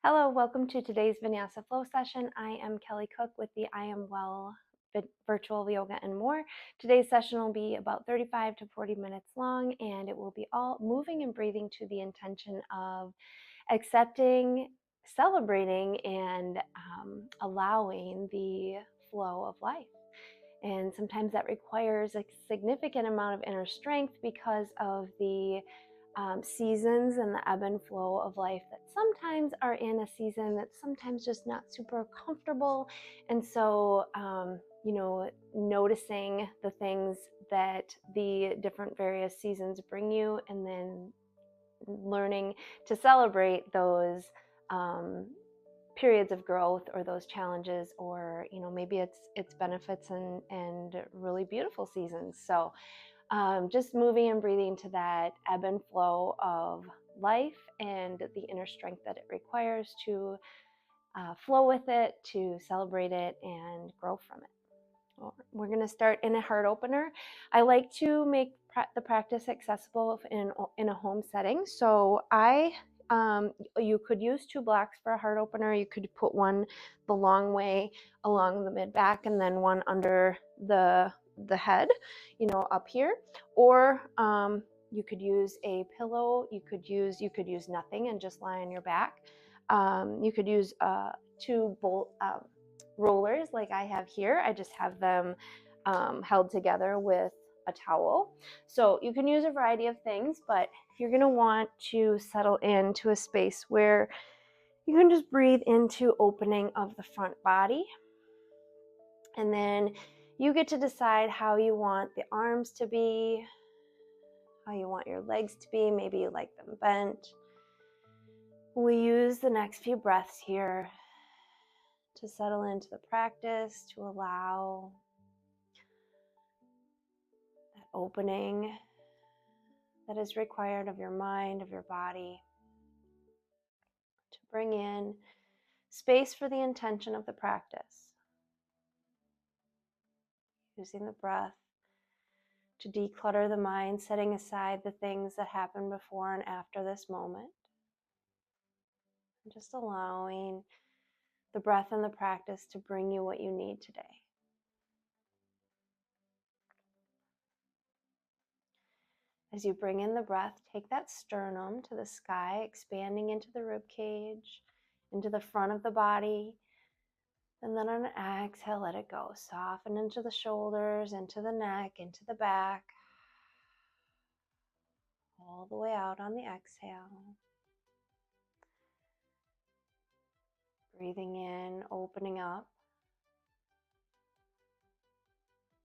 Hello, welcome to today's Vinyasa flow session. I am Kelly Cook with the I Am Well virtual yoga and more. Today's session will be about 35 to 40 minutes long, and it will be all moving and breathing to the intention of accepting, celebrating, and allowing the flow of life. And sometimes that requires a significant amount of inner strength because of the seasons and the ebb and flow of life that sometimes are in a season that's sometimes just not super comfortable. And so, noticing the things that the different various seasons bring you, and then learning to celebrate those periods of growth or those challenges, or maybe it's benefits and really beautiful seasons. So just moving and breathing to that ebb and flow of life and the inner strength that it requires to flow with it, to celebrate it, and grow from it. We're going to start in a heart opener. I like to make the practice accessible in a home setting. So you could use 2 blocks for a heart opener. You could put one the long way along the mid back, and then one under the head, up here. Or you could use a pillow. You could use nothing and just lie on your back. You could use 2 rollers like I have here. I just have them held together with a towel. So you can use a variety of things, but you're going to want to settle into a space where you can just breathe into opening of the front body. And then you get to decide how you want the arms to be, how you want your legs to be. Maybe you like them bent. We use the next few breaths here to settle into the practice, to allow that opening that is required of your mind, of your body, to bring in space for the intention of the practice. Using the breath to declutter the mind, setting aside the things that happened before and after this moment. And just allowing the breath and the practice to bring you what you need today. As you bring in the breath, take that sternum to the sky, expanding into the rib cage, into the front of the body. And then on an exhale, let it go. Soften into the shoulders, into the neck, into the back. All the way out on the exhale. Breathing in, opening up.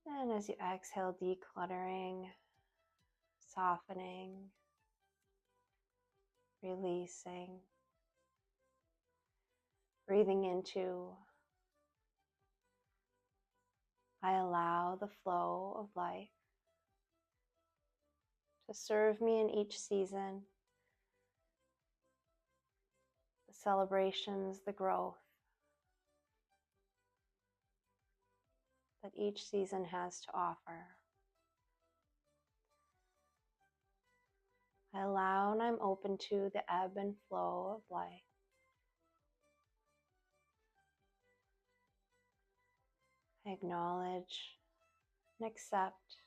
And as you exhale, decluttering, softening, releasing. Breathing into, I allow the flow of life to serve me in each season, the celebrations, the growth that each season has to offer. I allow and I'm open to the ebb and flow of life. I acknowledge and accept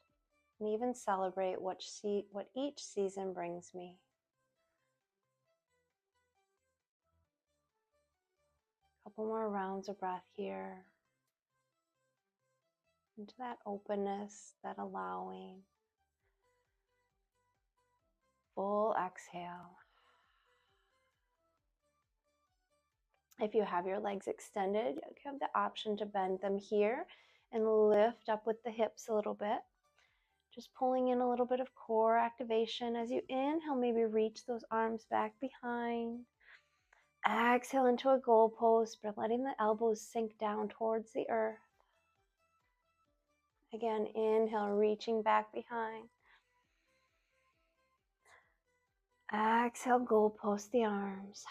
and even celebrate what each season brings me. A couple more rounds of breath here. Into that openness, that allowing. Full exhale. If you have your legs extended, you have the option to bend them here and lift up with the hips a little bit. Just pulling in a little bit of core activation. As you inhale, maybe reach those arms back behind. Exhale into a goalpost, but letting the elbows sink down towards the earth. Again, inhale, reaching back behind. Exhale, goalpost the arms.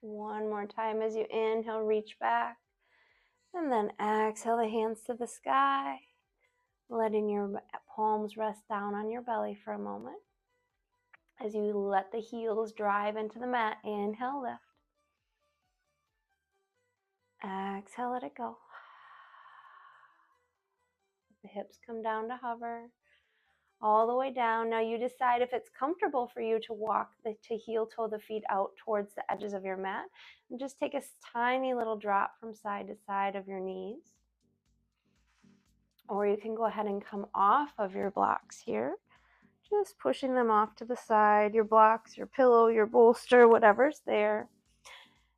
One more time as you inhale, reach back. And then exhale the hands to the sky, letting your palms rest down on your belly for a moment. As you let the heels drive into the mat, inhale, lift. Exhale, let it go. The hips come down to hover. All the way down. Now you decide if it's comfortable for you to walk to heel toe the feet out towards the edges of your mat. And just take a tiny little drop from side to side of your knees. Or you can go ahead and come off of your blocks here. Just pushing them off to the side, your blocks, your pillow, your bolster, whatever's there.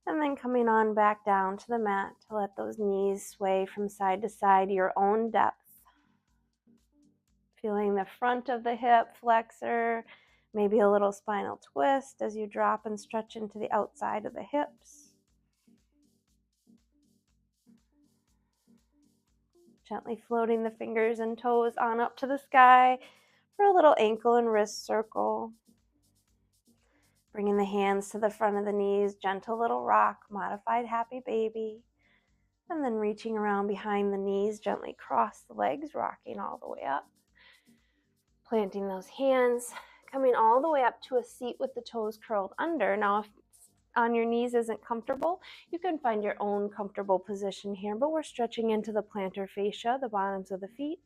And then coming on back down to the mat to let those knees sway from side to side, your own depth. Feeling the front of the hip flexor, maybe a little spinal twist as you drop and stretch into the outside of the hips. Gently floating the fingers and toes on up to the sky for a little ankle and wrist circle. Bringing the hands to the front of the knees, gentle little rock, modified happy baby. And then reaching around behind the knees, gently cross the legs, rocking all the way up. Planting those hands, coming all the way up to a seat with the toes curled under. Now, if on your knees isn't comfortable, you can find your own comfortable position here, but we're stretching into the plantar fascia, the bottoms of the feet.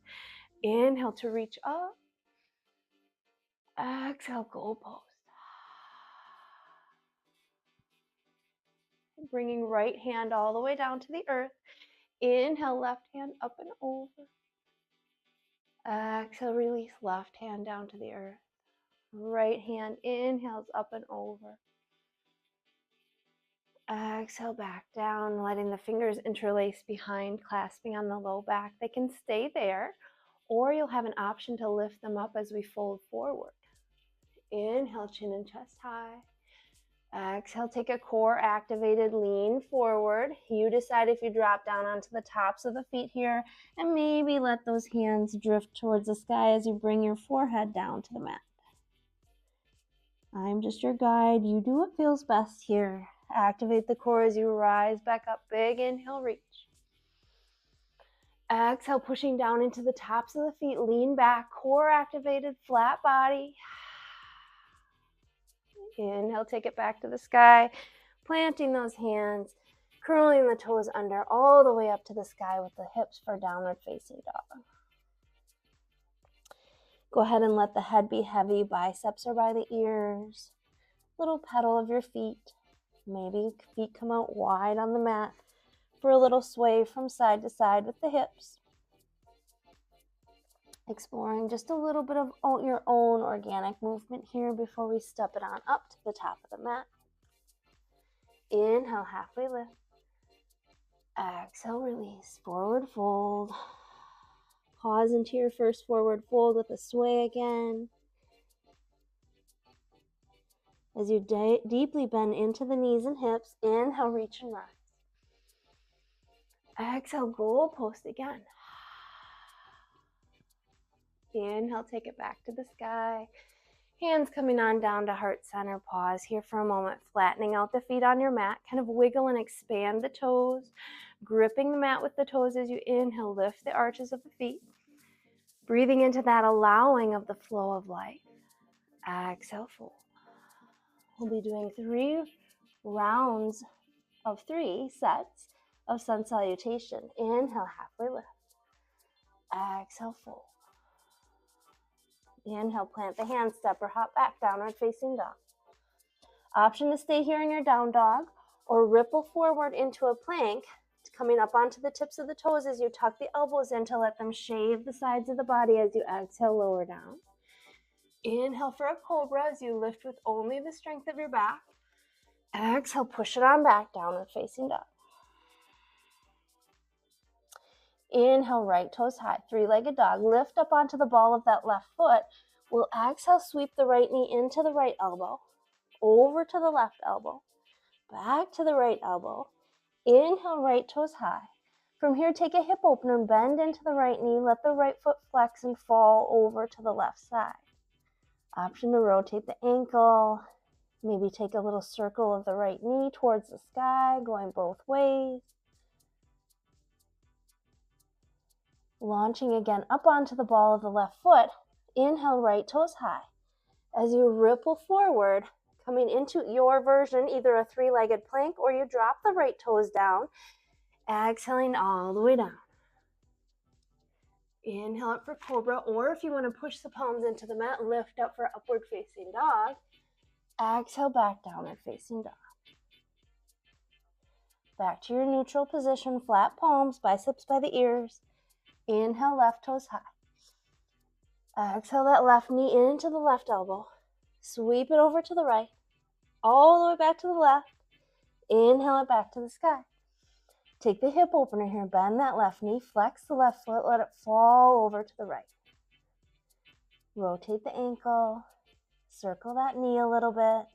Inhale to reach up. Exhale, goal post. Bringing right hand all the way down to the earth. Inhale, left hand up and over. Exhale, release left hand down to the earth. Right hand inhales up and over. Exhale back down, letting the fingers interlace behind, clasping on the low back. They can stay there, or you'll have an option to lift them up as we fold forward. Inhale, chin and chest high. Exhale, take a core activated lean forward. You decide if you drop down onto the tops of the feet here, and maybe let those hands drift towards the sky as you bring your forehead down to the mat. I'm just your guide. You do what feels best here. Activate the core as you rise back up. Big inhale, reach. Exhale, pushing down into the tops of the feet. Lean back, core activated, flat body. Inhale, take it back to the sky. Planting those hands, curling the toes under all the way up to the sky with the hips for downward facing dog. Go ahead and let the head be heavy. Biceps are by the ears. Little pedal of your feet. Maybe feet come out wide on the mat for a little sway from side to side with the hips. Exploring just a little bit of your own organic movement here before we step it on up to the top of the mat. Inhale, halfway lift. Exhale, release. Forward fold. Pause into your first forward fold with a sway again. As you deeply bend into the knees and hips, inhale, reach and rise. Exhale, goal post again. Inhale, take it back to the sky. Hands coming on down to heart center. Pause here for a moment, flattening out the feet on your mat. Kind of wiggle and expand the toes. Gripping the mat with the toes as you inhale, lift the arches of the feet. Breathing into that allowing of the flow of life. Exhale, fold. We'll be doing 3 rounds of 3 sets of sun salutation. Inhale, halfway lift. Exhale, fold. Inhale, plant the hand, step or hop back, downward facing dog. Option to stay here in your down dog or ripple forward into a plank, coming up onto the tips of the toes as you tuck the elbows in to let them shave the sides of the body as you exhale, lower down. Inhale for a cobra as you lift with only the strength of your back. Exhale, push it on back, downward facing dog. Inhale, right toes high, 3-legged dog. Lift up onto the ball of that left foot. We'll exhale, sweep the right knee into the right elbow, over to the left elbow, back to the right elbow. Inhale, right toes high. From here, take a hip opener and bend into the right knee. Let the right foot flex and fall over to the left side. Option to rotate the ankle. Maybe take a little circle of the right knee towards the sky, going both ways. Launching again up onto the ball of the left foot. Inhale, right toes high. As you ripple forward, coming into your version, either a three-legged plank or you drop the right toes down, exhaling all the way down. Inhale up for cobra, or if you want to push the palms into the mat, lift up for upward facing dog. Exhale back, downward facing dog. Back to your neutral position, flat palms, biceps by the ears. Inhale, left toes high. Exhale that left knee into the left elbow. Sweep it over to the right, all the way back to the left. Inhale it back to the sky. Take the hip opener here, bend that left knee, flex the left foot, let it fall over to the right. Rotate the ankle, circle that knee a little bit.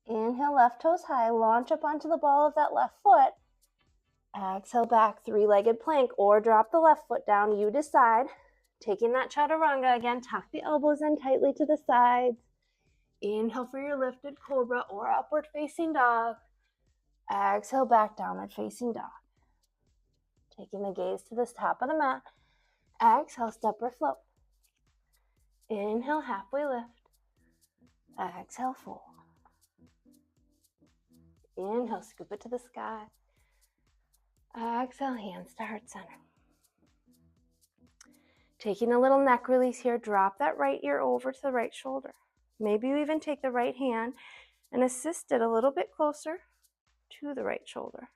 Inhale, left toes high, launch up onto the ball of that left foot. Exhale back, three-legged plank, or drop the left foot down, you decide. Taking that chaturanga again, tuck the elbows in tightly to the sides. Inhale for your lifted cobra or upward facing dog. Exhale back, downward facing dog. Taking the gaze to the top of the mat. Exhale, step or float. Inhale, halfway lift. Exhale, fold. Inhale, scoop it to the sky. Exhale, hands to heart center. Taking a little neck release here, drop that right ear over to the right shoulder. Maybe you even take the right hand and assist it a little bit closer to the right shoulder.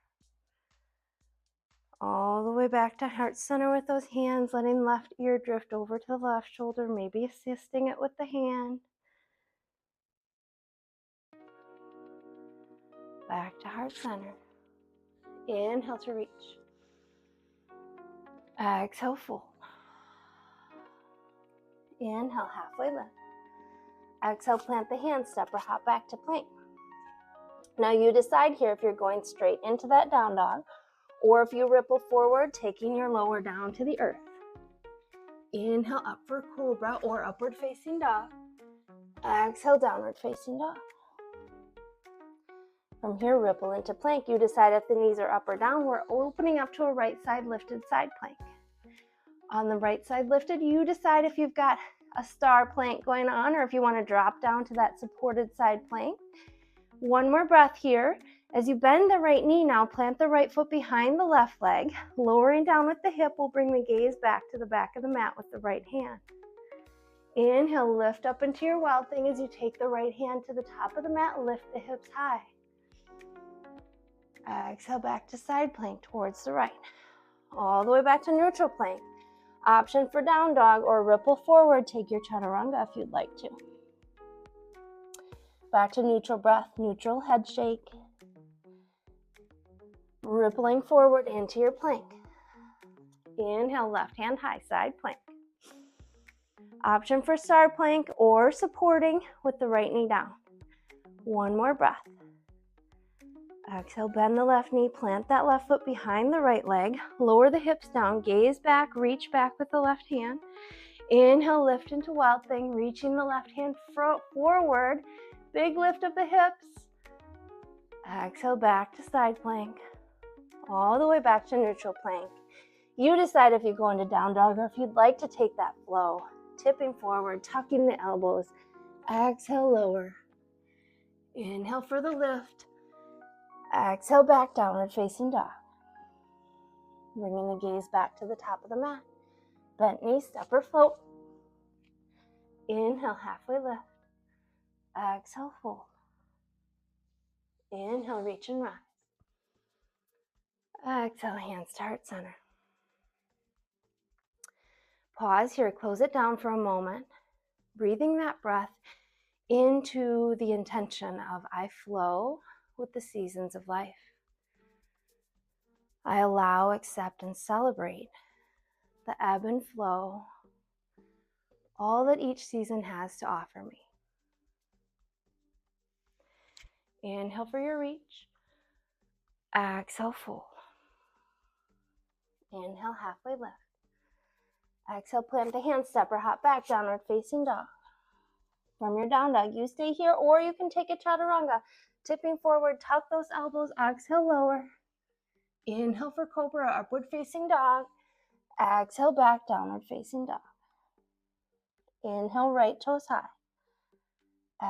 All the way back to heart center with those hands, letting left ear drift over to the left shoulder, maybe assisting it with the hand. Back to heart center. Inhale to reach. Exhale, fold. Inhale, halfway lift. Exhale, plant the hand, step or hop back to plank. Now you decide here if you're going straight into that down dog or if you ripple forward, taking your lower down to the earth. Inhale up for cobra or upward facing dog. Exhale, downward facing dog. From here, ripple into plank. You decide if the knees are up or down. We're opening up to a right side lifted side plank. On the right side lifted, you decide if you've got a star plank going on or if you want to drop down to that supported side plank. One more breath here. As you bend the right knee now, plant the right foot behind the left leg. Lowering down with the hip, we'll bring the gaze back to the back of the mat with the right hand. Inhale, lift up into your wild thing as you take the right hand to the top of the mat, lift the hips high. Exhale back to side plank towards the right. All the way back to neutral plank. Option for down dog or ripple forward, take your chaturanga if you'd like to. Back to neutral breath, neutral head shake. Rippling forward into your plank. Inhale, left hand high, side plank. Option for star plank or supporting with the right knee down. One more breath. Exhale, bend the left knee, plant that left foot behind the right leg, lower the hips down, gaze back, reach back with the left hand. Inhale, lift into wild thing, reaching the left hand forward, big lift of the hips. Exhale, back to side plank, all the way back to neutral plank. You decide if you go into down dog or if you'd like to take that flow, tipping forward, tucking the elbows. Exhale, lower. Inhale for the lift. Exhale, back, downward facing dog. Bringing the gaze back to the top of the mat. Bent knee, step or float. Inhale, halfway lift. Exhale, fold. Inhale, reach and rise. Exhale, hands to heart center. Pause here, close it down for a moment. Breathing that breath into the intention of I flow with the seasons of life. I allow, accept, and celebrate the ebb and flow, all that each season has to offer me. Inhale for your reach. Exhale, fold. Inhale, halfway lift. Exhale, plant the hand, step or hop back, downward facing dog. From your down dog, you stay here or you can take a chaturanga. Tipping forward, tuck those elbows, exhale, lower. Inhale for cobra, upward facing dog. Exhale, back, downward facing dog. Inhale, right toes high.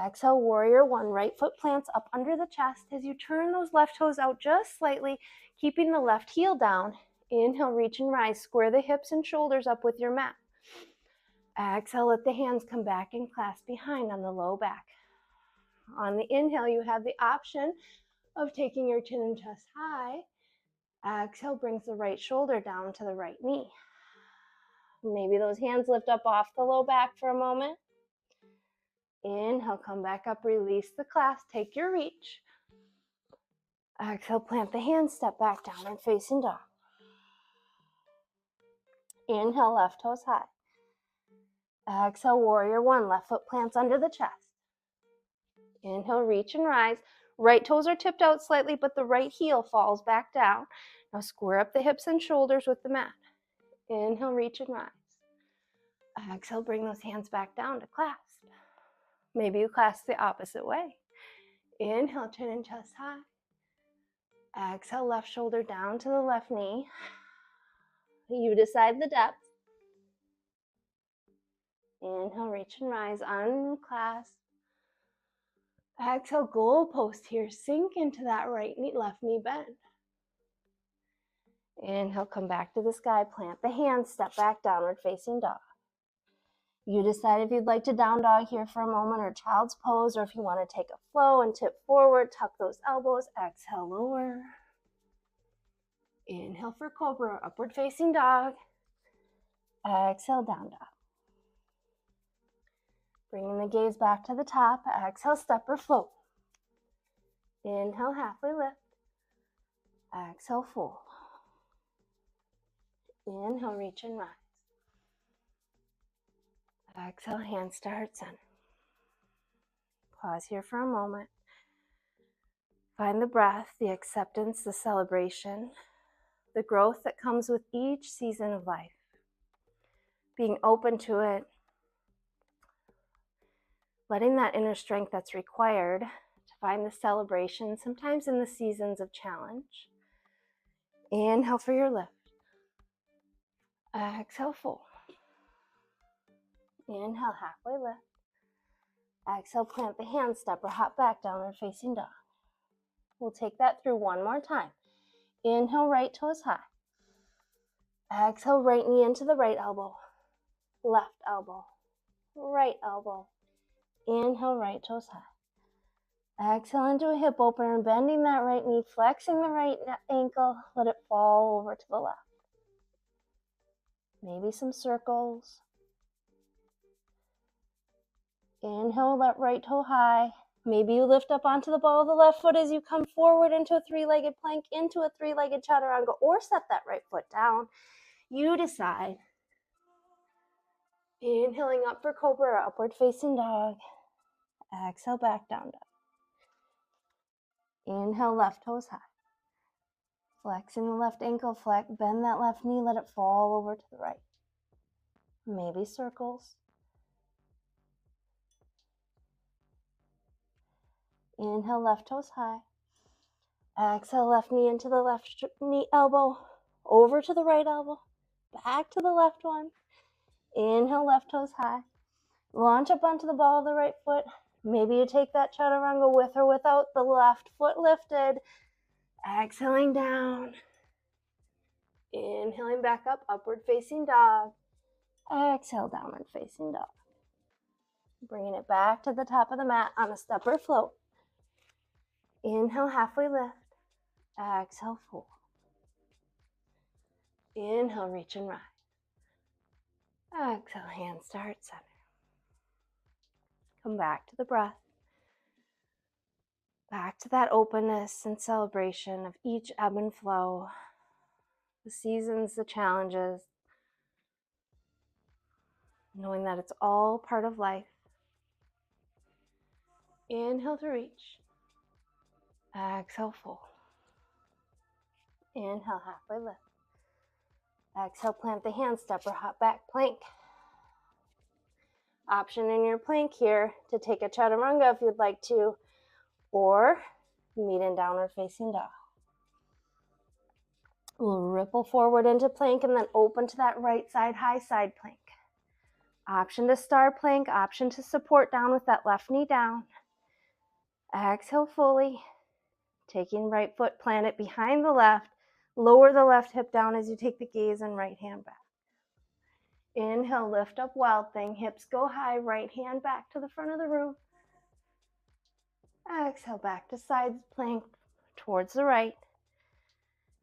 Exhale, warrior one. Right foot plants up under the chest as you turn those left toes out just slightly, keeping the left heel down. Inhale, reach and rise. Square the hips and shoulders up with your mat. Exhale, let the hands come back and clasp behind on the low back. On the inhale, you have the option of taking your chin and chest high. Exhale brings the right shoulder down to the right knee. Maybe those hands lift up off the low back for a moment. Inhale, come back up, release the clasp, take your reach. Exhale, plant the hands, step back, downward facing dog. Inhale, left toes high. Exhale, warrior one. Left foot plants under the chest. Inhale, reach and rise. Right toes are tipped out slightly, but the right heel falls back down. Now square up the hips and shoulders with the mat. Inhale, reach and rise. Exhale, bring those hands back down to clasp. Maybe you clasp the opposite way. Inhale, chin and chest high. Exhale, left shoulder down to the left knee. You decide the depth. Inhale, reach and rise, unclasp. Exhale, goalpost here. Sink into that right knee, left knee bend. Inhale, come back to the sky, plant the hands, step back, downward facing dog. You decide if you'd like to down dog here for a moment or child's pose, or if you want to take a flow and tip forward, tuck those elbows, exhale, lower. Inhale for cobra, upward facing dog. Exhale, down dog. Bringing the gaze back to the top, exhale, step or float. Inhale, halfway lift. Exhale, fold. Inhale, reach and rise. Exhale, hands to heart center. Pause here for a moment. Find the breath, the acceptance, the celebration, the growth that comes with each season of life. Being open to it, letting that inner strength that's required to find the celebration, sometimes in the seasons of challenge. Inhale for your lift. Exhale, fold. Inhale, halfway lift. Exhale, plant the hands, step or hop back, downward facing dog. We'll take that through one more time. Inhale, right toes high. Exhale, right knee into the right elbow. Left elbow. Right elbow. Inhale, right toes high. Exhale into a hip opener, bending that right knee, flexing the right ankle. Let it fall over to the left. Maybe some circles. Inhale, let right toe high. Maybe you lift up onto the ball of the left foot as you come forward into a three-legged plank, into a three-legged chaturanga, or set that right foot down. You decide. Inhaling up for cobra, upward facing dog. Exhale, back down dog. Inhale, left toes high. Flexing the left ankle, bend that left knee, let it fall over to the right. Maybe circles. Inhale, left toes high. Exhale, left knee into the left knee elbow, over to the right elbow, back to the left one. Inhale, left toes high. Launch up onto the ball of the right foot. Maybe you take that chaturanga with or without the left foot lifted. Exhaling down. Inhaling back up, upward facing dog. Exhale, downward facing dog. Bringing it back to the top of the mat on a step or float. Inhale, halfway lift. Exhale, fold. Inhale, reach and rise. Exhale, hands to heart center. Come back to the breath. Back to that openness and celebration of each ebb and flow. The seasons, the challenges. Knowing that it's all part of life. Inhale to reach. Exhale, fold. Inhale, halfway lift. Exhale, plant the hands, step or hop back, plank. Option in your plank here to take a chaturanga if you'd like to, or meet in downward facing dog. We'll ripple forward into plank and then open to that right side high side plank. Option to star plank, option to support down with that left knee down. Exhale fully, taking right foot, plant it behind the left. Lower the left hip down as you take the gaze and right hand back. Inhale, lift up, wild thing. Hips go high, right hand back to the front of the room. Exhale, back to side plank towards the right.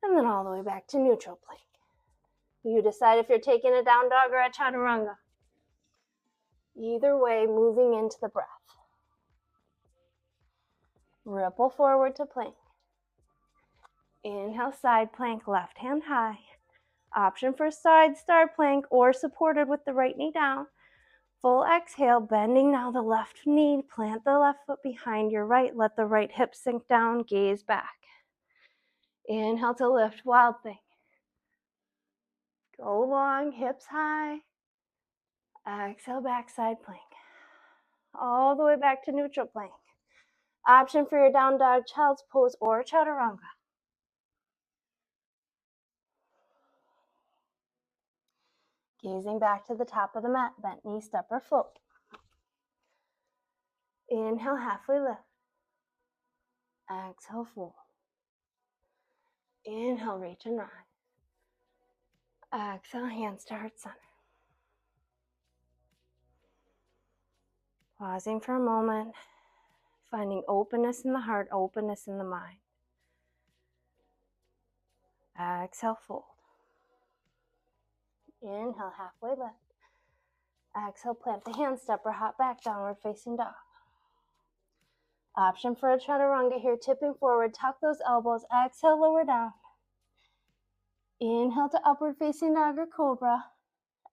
And then all the way back to neutral plank. You decide if you're taking a down dog or a chaturanga. Either way, moving into the breath. Ripple forward to plank. Inhale, side plank, left hand high. Option for side star plank or supported with the right knee down. Full exhale, bending now the left knee. Plant the left foot behind your right. Let the right hip sink down, gaze back. Inhale to lift, wild thing. Go long, hips high. Exhale, back side plank. All the way back to neutral plank. Option for your down dog, child's pose, or chaturanga. Gazing back to the top of the mat, bent knee, step or float. Inhale, halfway lift. Exhale, fold. Inhale, reach and rise. Exhale, hands to heart center. Pausing for a moment, finding openness in the heart, openness in the mind. Exhale, fold. Inhale, halfway lift. Exhale, plant the hands, step or hop back, downward facing dog. Option for a chaturanga here, tipping forward, tuck those elbows. Exhale, lower down. Inhale to upward facing dog or cobra.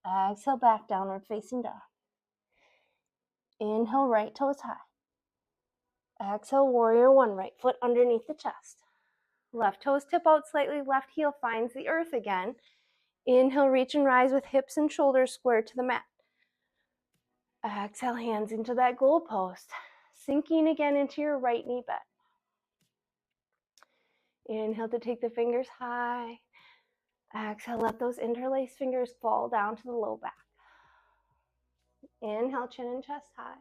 Exhale, back, downward facing dog. Inhale, right toes high. Exhale, warrior one, right foot underneath the chest. Left toes tip out slightly, left heel finds the earth again. Inhale, reach and rise with hips and shoulders square to the mat. Exhale, hands into that goal post. Sinking again into your right knee bend. Inhale to take the fingers high. Exhale, let those interlaced fingers fall down to the low back. Inhale, chin and chest high.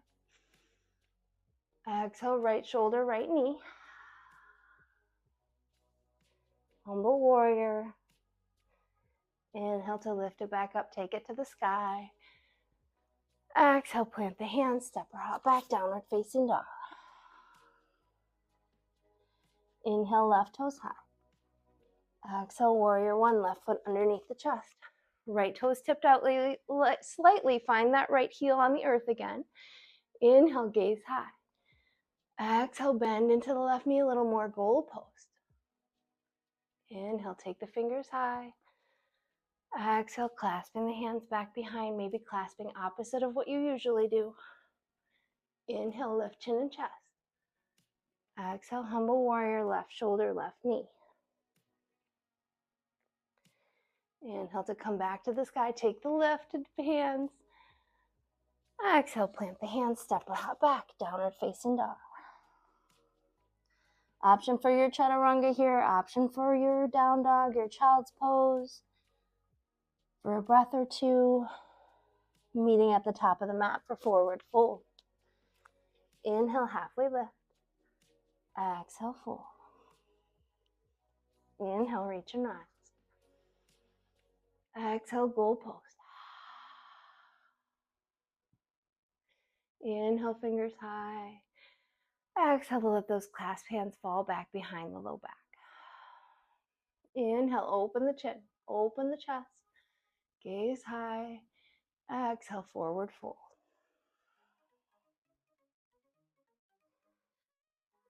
Exhale, right shoulder, right knee. Humble warrior. Inhale to lift it back up, take it to the sky. Exhale, plant the hands, step or hop back, downward facing dog. Inhale, left toes high. Exhale, warrior one, left foot underneath the chest. Right toes tipped out slightly, find that right heel on the earth again. Inhale, gaze high. Exhale, bend into the left knee a little more, goal post. Inhale, take the fingers high. Exhale, clasping the hands back behind, maybe clasping opposite of what you usually do. Inhale, lift chin and chest. Exhale, humble warrior, left shoulder, left knee. Inhale to come back to the sky, take the lifted hands. Exhale, plant the hands, step or hop back, downward facing dog. Option for your chaturanga here, option for your down dog, your child's pose. For a breath or two, meeting at the top of the mat for forward fold. Inhale, halfway lift. Exhale, fold. Inhale, reach and rise. Exhale, goal post. Inhale, fingers high. Exhale to let those clasp hands fall back behind the low back. Inhale, open the chin, open the chest. Gaze high. Exhale, forward fold.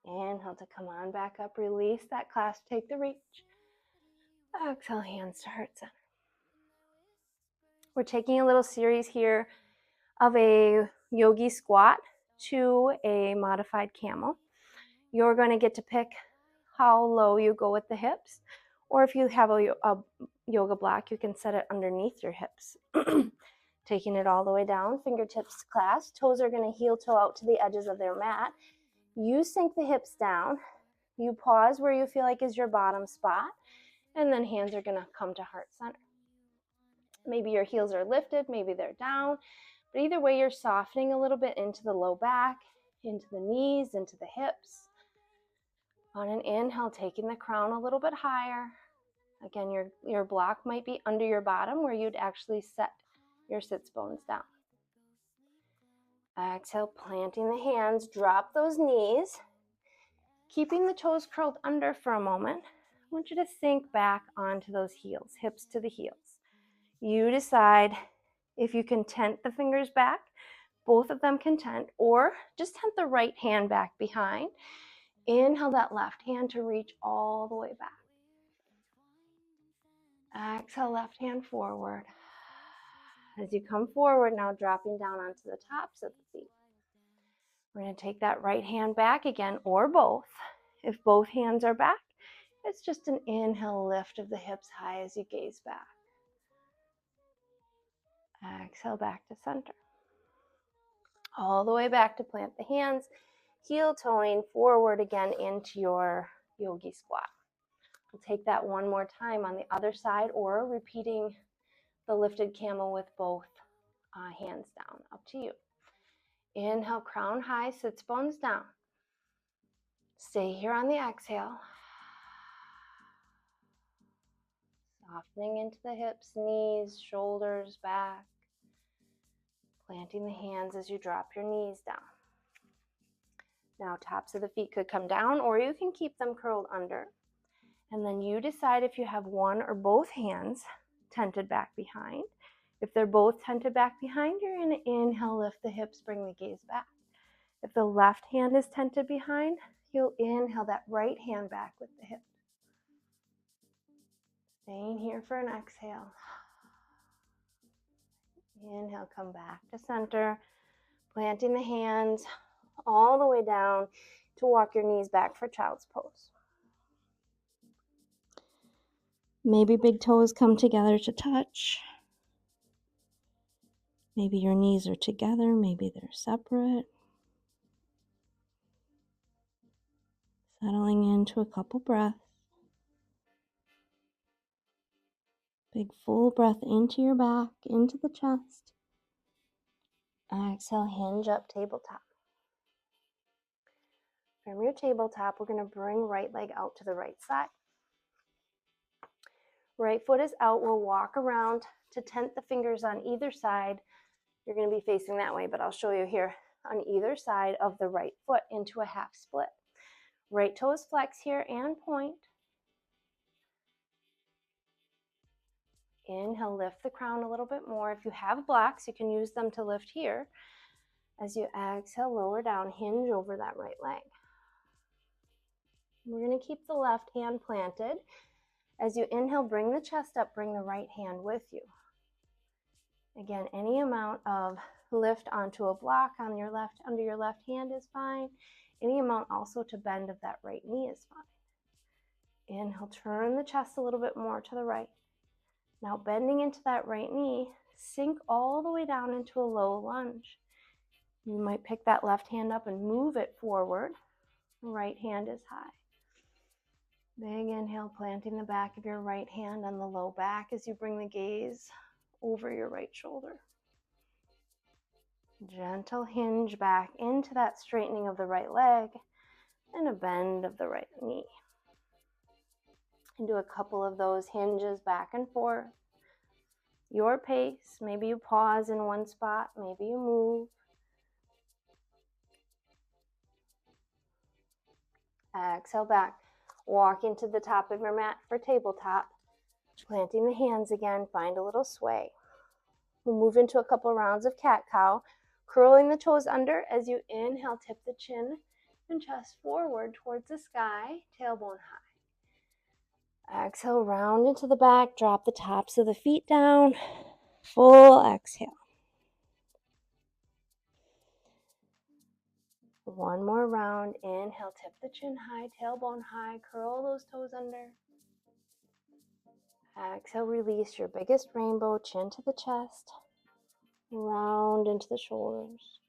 Inhale to come on back up, release that clasp, take the reach. Exhale, hands to heart center. We're taking a little series here of a yogi squat to a modified camel. You're going to get to pick how low you go with the hips, or if you have a yoga block, you can set it underneath your hips. Taking it all the way down, fingertips clasped, toes are going to heel toe out to the edges of their mat. You sink the hips down. You pause where you feel like is your bottom spot, And then hands are going to come to heart center. Maybe your heels are lifted, maybe they're down, but either way, you're softening a little bit into the low back, into the knees, into the hips. On an inhale, taking the crown a little bit higher. Again, your block might be under your bottom where you'd actually set your sits bones down. Exhale, planting the hands, drop those knees. Keeping the toes curled under for a moment, I want you to sink back onto those heels, hips to the heels. You decide if you can tent the fingers back, both of them can tent, or just tent the right hand back behind. Inhale that left hand to reach all the way back. Exhale, left hand forward. As you come forward, now dropping down onto the tops of the feet. We're going to take that right hand back again, or both. If both hands are back, it's just an inhale lift of the hips high as you gaze back. Exhale back to center. All the way back to plant the hands, heel toeing forward again into your yogi squat. We'll take that one more time on the other side, or repeating the lifted camel with both hands down, up to you. Inhale, crown high, sits bones down. Stay here on the exhale. Softening into the hips, knees, shoulders, back. Planting the hands as you drop your knees down. Now tops of the feet could come down, or you can keep them curled under. And then you decide if you have one or both hands tented back behind. If they're both tented back behind, you're going to inhale, lift the hips, bring the gaze back. If the left hand is tented behind, you'll inhale that right hand back with the hip. Staying here for an exhale. Inhale, come back to center, planting the hands all the way down to walk your knees back for child's pose. Maybe big toes come together to touch. Maybe your knees are together, maybe they're separate. Settling into a couple breaths. Big full breath into your back, into the chest. Exhale, hinge up, tabletop. From your tabletop, we're going to bring right leg out to the right side. Right foot is out. We'll walk around to tent the fingers on either side. You're going to be facing that way, but I'll show you here on either side of the right foot into a half split. Right toes flex here and point. Inhale, lift the crown a little bit more. If you have blocks, you can use them to lift here. As you exhale, lower down, hinge over that right leg. We're going to keep the left hand planted. As you inhale, bring the chest up, bring the right hand with you. Again, any amount of lift onto a block on your left, under your left hand is fine. Any amount also to bend of that right knee is fine. Inhale, turn the chest a little bit more to the right. Now bending into that right knee, sink all the way down into a low lunge. You might pick that left hand up and move it forward. The right hand is high. Big inhale, planting the back of your right hand on the low back as you bring the gaze over your right shoulder. Gentle hinge back into that straightening of the right leg and a bend of the right knee. And do a couple of those hinges back and forth. Your pace. Maybe you pause in one spot, maybe you move. Exhale back. Walk into the top of your mat for tabletop. Planting the hands again, find a little sway. We'll move into a couple rounds of cat-cow, curling the toes under as you inhale, tip the chin and chest forward towards the sky, tailbone high. Exhale, round into the back, drop the tops of the feet down, full exhale. One more round, inhale, tip the chin high, tailbone high, curl those toes under. Exhale, release your biggest rainbow, chin to the chest, round into the shoulders.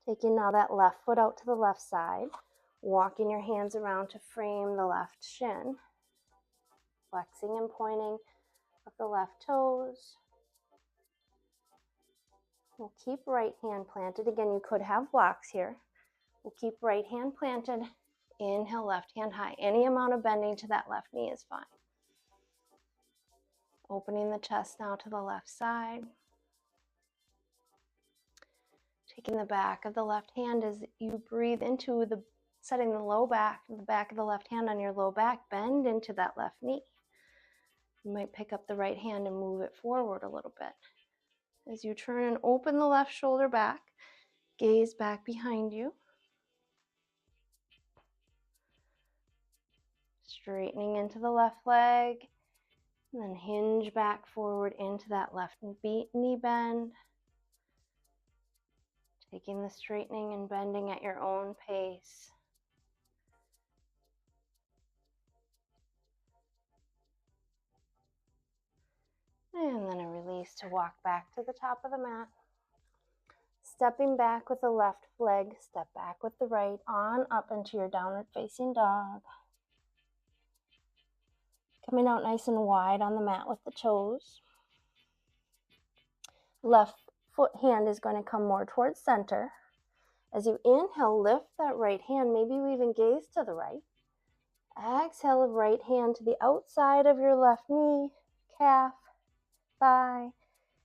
Taking now that left foot out to the left side, walking your hands around to frame the left shin. flexing and pointing of the left toes. We'll keep right hand planted. Again, you could have blocks here. We'll keep right hand planted. Inhale, left hand high. Any amount of bending to that left knee is fine. Opening the chest now to the left side. Taking the back of the left hand as you breathe into the, setting the back of the left hand on your low back, bend into that left knee. You might pick up the right hand and move it forward a little bit. As you turn and open the left shoulder back, gaze back behind you. Straightening into the left leg, and then hinge back forward into that left knee bend. Taking the straightening and bending at your own pace. And then a release to walk back to the top of the mat. Stepping back with the left leg, step back with the right, on up into your downward facing dog. Coming out nice and wide on the mat with the toes. Left foot hand is going to come more towards center. As you inhale, lift that right hand, maybe you even gaze to the right. Exhale, right hand to the outside of your left knee, calf, thigh,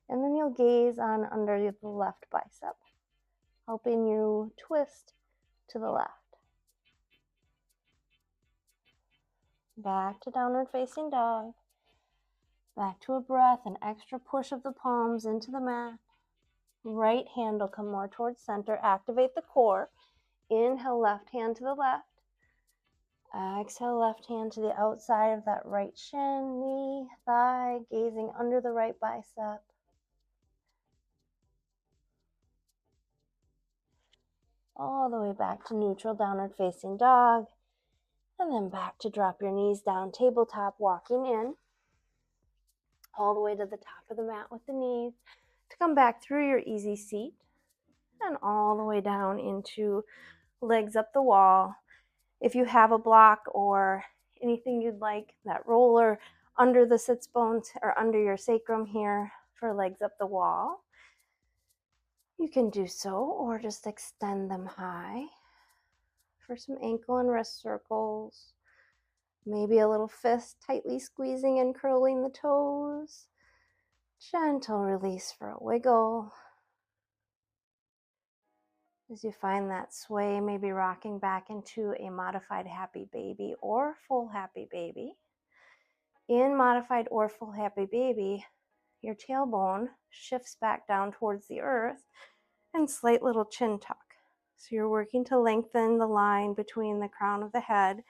and then you'll gaze on under the left bicep, helping you twist to the left. Back to downward facing dog. Back to a breath, an extra push of the palms into the mat. Right hand will come more towards center. Activate the core. Inhale, left hand to the left. Exhale, left hand to the outside of that right shin, knee, thigh, gazing under the right bicep. All the way back to neutral, downward facing dog. And then back to drop your knees down, tabletop, walking in. All the way to the top of the mat with the knees. To come back through your easy seat. And all the way down into legs up the wall. If you have a block or anything you'd like, that roller under the sits bones or under your sacrum here for legs up the wall, you can do so, or just extend them high for some ankle and wrist circles. Maybe a little fist tightly squeezing and curling the toes. Gentle release for a wiggle. As you find that sway, maybe rocking back into a modified happy baby or full happy baby. In modified or full happy baby, your tailbone shifts back down towards the earth and slight little chin tuck. So you're working to lengthen the line between the crown of the head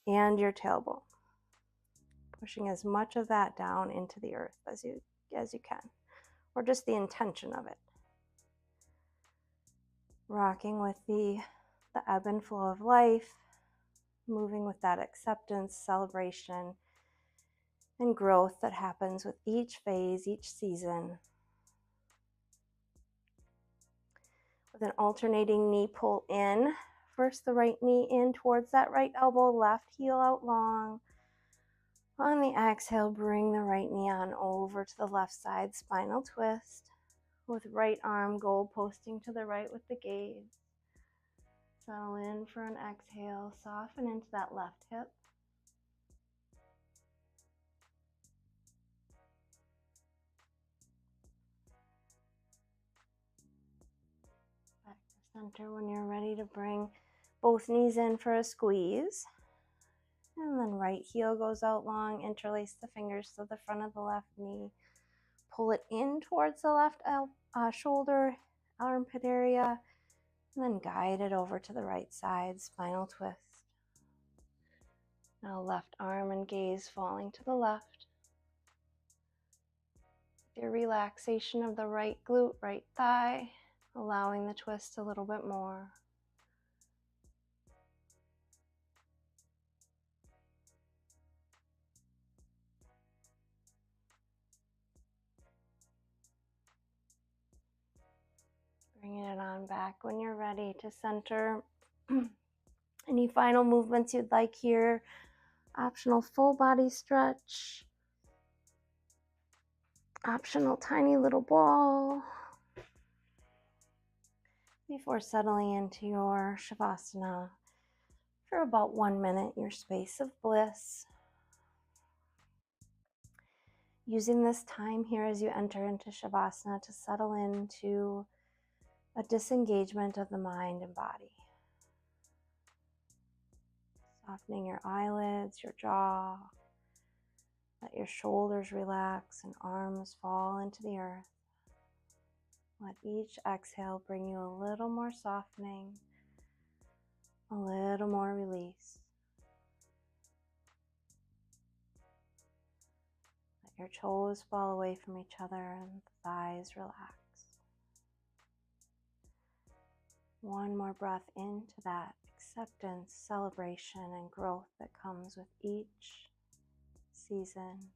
and your tailbone. Pushing as much of that down into the earth as you can, or just the intention of it. Rocking with the ebb and flow of life, moving with that acceptance, celebration, and growth that happens with each phase, each season. With an alternating knee pull in. First the right knee in towards that right elbow, left heel out long. On the exhale, bring the right knee on over to the left side, spinal twist. With right arm goal posting to the right with the gaze. Settle in for an exhale, soften into that left hip. Back to center when you're ready to bring both knees in for a squeeze. And then right heel goes out long, interlace the fingers to the front of the left knee. Pull it in towards the left shoulder, armpit area, and then guide it over to the right side, spinal twist. Now left arm and gaze falling to the left. Your relaxation of the right glute, right thigh, allowing the twist a little bit more. Bringing it on back when you're ready to center. Any final movements you'd like here? Optional full body stretch. Optional tiny little ball. Before settling into your Shavasana for about 1 minute, your space of bliss. Using this time here as you enter into Shavasana to settle into a disengagement of the mind and body. Softening your eyelids, your jaw. Let your shoulders relax and arms fall into the earth. Let each exhale bring you a little more softening, a little more release. Let your toes fall away from each other and the thighs relax. One more breath into that acceptance, celebration, and growth that comes with each season.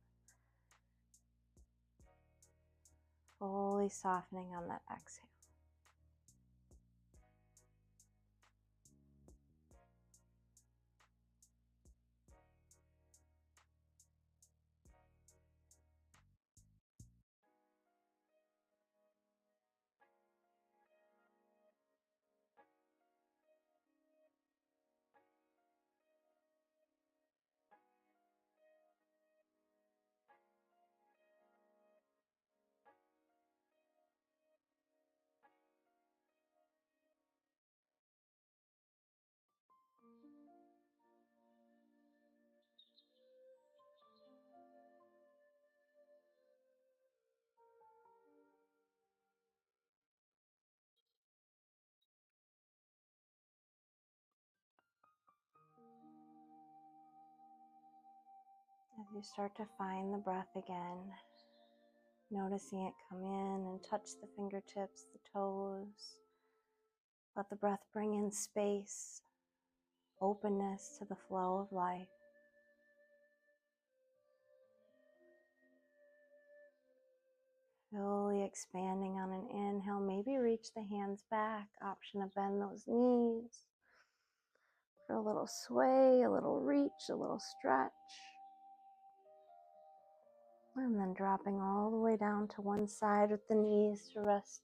Fully softening on that exhale. As you start to find the breath again, noticing it come in and touch the fingertips, the toes. Let the breath bring in space, openness to the flow of life. Fully expanding on an inhale. Maybe reach the hands back. Option to bend those knees. For a little sway, a little reach, a little stretch. And then dropping all the way down to one side with the knees to rest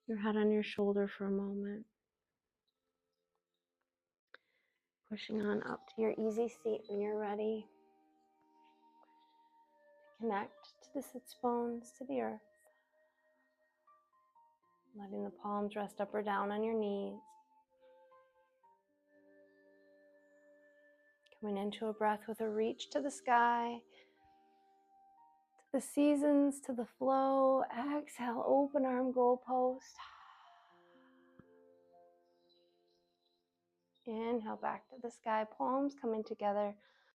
your head on your shoulder for a moment. Pushing on up to your easy seat when you're ready. Connect to the sits bones, to the earth. Letting the palms rest up or down on your knees. Coming into a breath with a reach to the sky, to the seasons, to the flow. Exhale, open arm goalpost. Inhale back to the sky, palms coming together.